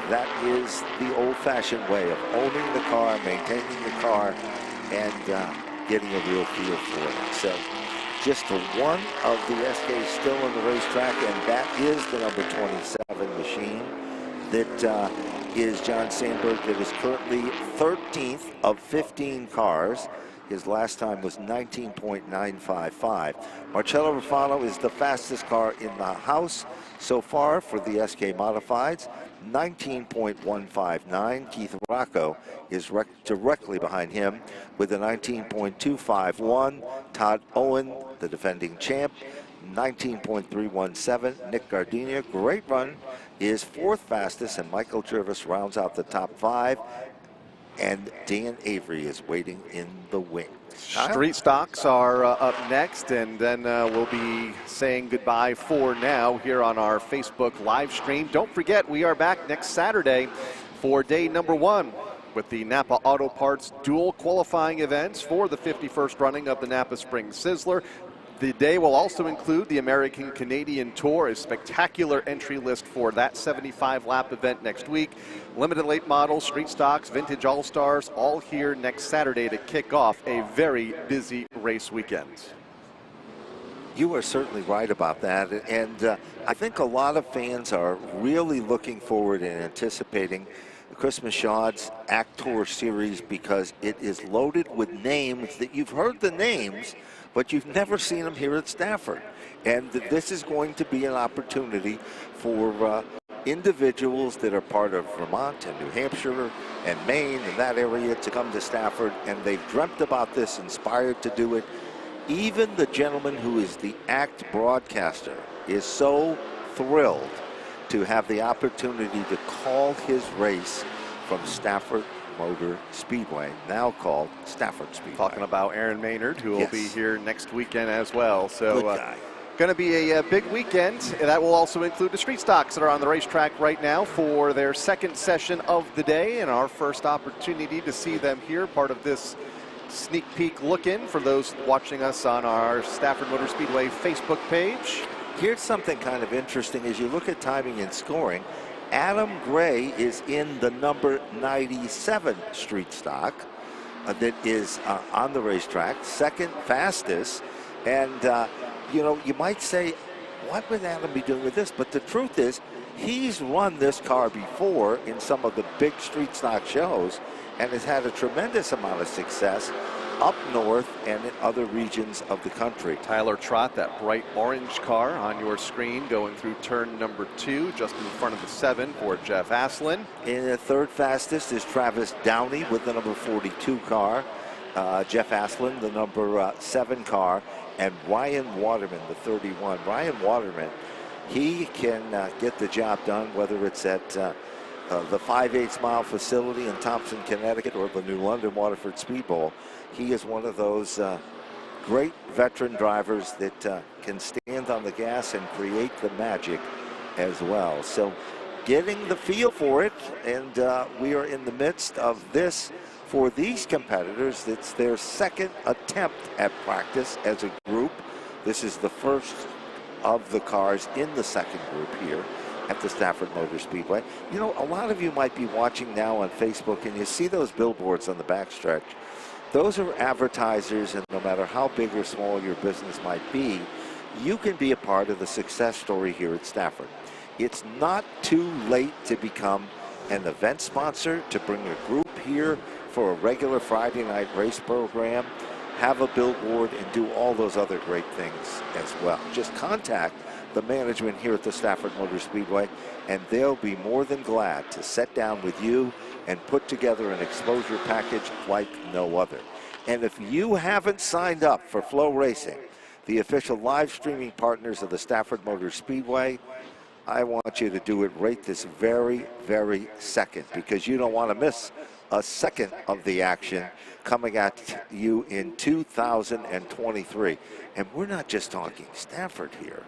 that is the old-fashioned way of owning the car, maintaining the car, and getting a real feel for it. So just one of the SKs still on the racetrack, and that is the number 27 machine that is John Sandberg, that is currently 13th of 15 cars. His last time was 19.955. Marcello Rufano is the fastest car in the house so far for the SK Modifieds, 19.159. Keith Rocco is directly behind him with a 19.251. Todd Owen, the defending champ, 19.317. Nick Gardenia, great run, is 4th fastest, and Michael Jervis rounds out the top 5. And Dan Avery is waiting in the wing. Street stocks are up next, and then we'll be saying goodbye for now here on our Facebook live stream. Don't forget, we are back next Saturday for day number 1 with the Napa Auto Parts dual qualifying events for the 51st running of the Napa Spring Sizzler. The day will also include the American Canadian Tour, a spectacular entry list for that 75-lap event next week. Limited late models, street stocks, vintage all-stars, all here next Saturday to kick off a very busy race weekend. You are certainly right about that, and I think a lot of fans are really looking forward and anticipating Chris Michaud's Act Tour series, because it is loaded with names that you've heard the names, but you've never seen them here at Stafford. And this is going to be an opportunity for individuals that are part of Vermont and New Hampshire and Maine and that area to come to Stafford, and they've dreamt about this, inspired to do it. Even the gentleman who is the ACT broadcaster is so thrilled to have the opportunity to call his race from Stafford Motor Speedway, now called Stafford Speedway. Talking about Aaron Maynard, who will be here next weekend as well. So going to be a big weekend. That will also include the street stocks that are on the racetrack right now for their 2nd session of the day, and our first opportunity to see them here, part of this sneak peek look-in for those watching us on our Stafford Motor Speedway Facebook page. Here's something kind of interesting as you look at timing and scoring. Adam Gray is in the number 97 street stock that is on the racetrack, 2nd fastest. And, you know, you might say, what would Adam be doing with this? But the truth is, he's run this car before in some of the big street stock shows and has had a tremendous amount of success up north and in other regions of the country. Tyler Trott, that bright orange car on your screen, going through turn number 2, just in front of the 7 for Jeff Aslan. In the 3rd fastest is Travis Downey with the number 42 car. Jeff Aslan, the number 7 car, and Ryan Waterman, the 31. Ryan Waterman, he can get the job done, whether it's at the 5/8 mile facility in Thompson, Connecticut, or the New London Waterford Speed Bowl. He is one of those great veteran drivers that can stand on the gas and create the magic as well. So getting the feel for it, and we are in the midst of this for these competitors. It's their 2nd attempt at practice as a group. This is the first of the cars in the 2nd group here at the Stafford Motor Speedway. You know, a lot of you might be watching now on Facebook, and you see those billboards on the backstretch. Those are advertisers, and no matter how big or small your business might be, you can be a part of the success story here at Stafford. It's not too late to become an event sponsor, to bring a group here for a regular Friday night race program, have a billboard, and do all those other great things as well. Just contact the management here at the Stafford Motor Speedway, and they'll be more than glad to sit down with you and put together an exposure package like no other. And if you haven't signed up for Flow Racing, the official live streaming partners of the Stafford Motor Speedway, I want you to do it right this very, very second, because you don't want to miss a second of the action coming at you in 2023. And we're not just talking Stafford here.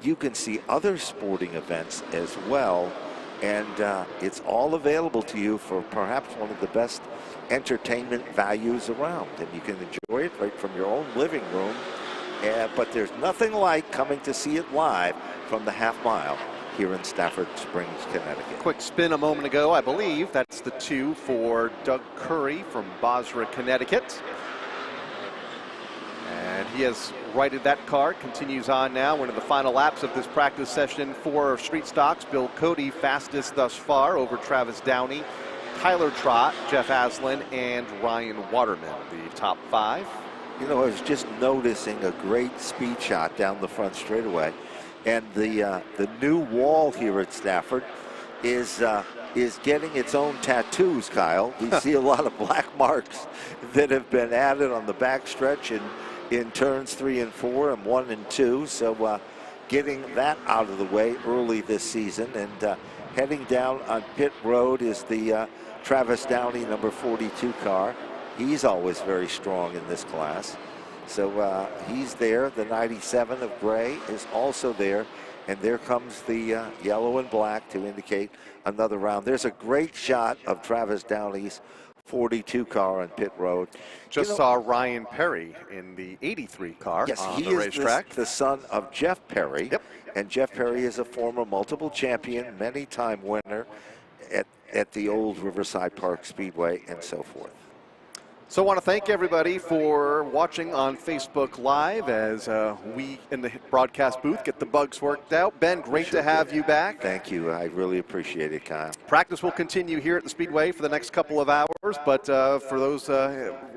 You can see other sporting events as well, and it's all available to you for perhaps one of the best entertainment values around. And you can enjoy it right from your own living room. But there's nothing like coming to see it live from the half mile here in Stafford Springs, Connecticut. Quick spin a moment ago, I believe that's the 2 for Doug Curry from Bosra, Connecticut. And he has righted that car. Continues on now. One of the final laps of this practice session for Street Stocks. Bill Cody fastest thus far over Travis Downey, Tyler Trott, Jeff Aslan, and Ryan Waterman, the top 5. You know, I was just noticing a great speed shot down the front straightaway. And the new wall here at Stafford is getting its own tattoos, Kyle. We see a lot of black marks that have been added on the back stretch in turns 3 and 4 and 1 and 2. So getting that out of the way early this season. And heading down on pit road is the Travis Downey number 42 car. He's always very strong in this class. So he's there. The 97 of gray is also there. And there comes the yellow and black to indicate another round. There's a great shot of Travis Downey's 42 car on pit road. Just saw Ryan Perry in the 83 car on the racetrack. He is the son of Jeff Perry. Yep. And Jeff Perry is a former multiple champion, many-time winner at the old Riverside Park Speedway and so forth. So I want to thank everybody for watching on Facebook Live as we in the broadcast booth get the bugs worked out. Ben, great to have you back. Thank you. I really appreciate it, Kyle. Practice will continue here at the Speedway for the next couple of hours, but for those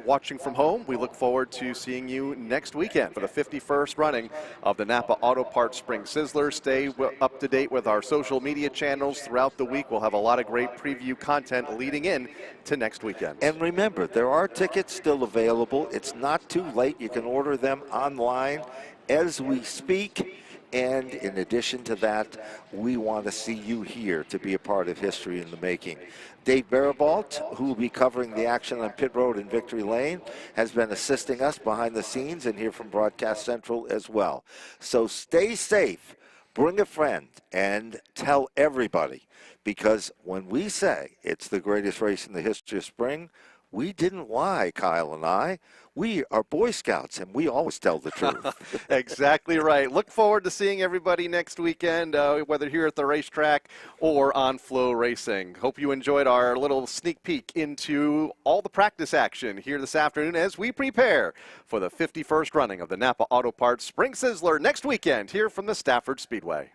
watching from home, we look forward to seeing you next weekend for the 51st running of the Napa Auto Parts Spring Sizzler. Stay up to date with our social media channels throughout the week. We'll have a lot of great preview content leading in to next weekend. And remember, there are tickets still available. It's not too late. You can order them online as we speak. And in addition to that, we want to see you here to be a part of history in the making. Dave Barabalt, who will be covering the action on pit road in Victory Lane, has been assisting us behind the scenes and here from Broadcast Central as well. So stay safe, bring a friend, and tell everybody, because when we say it's the greatest race in the history of spring, we didn't lie, Kyle and I. We are Boy Scouts, and we always tell the truth. Exactly right. Look forward to seeing everybody next weekend, whether here at the racetrack or on Flow Racing. Hope you enjoyed our little sneak peek into all the practice action here this afternoon as we prepare for the 51st running of the Napa Auto Parts Spring Sizzler next weekend here from the Stafford Speedway.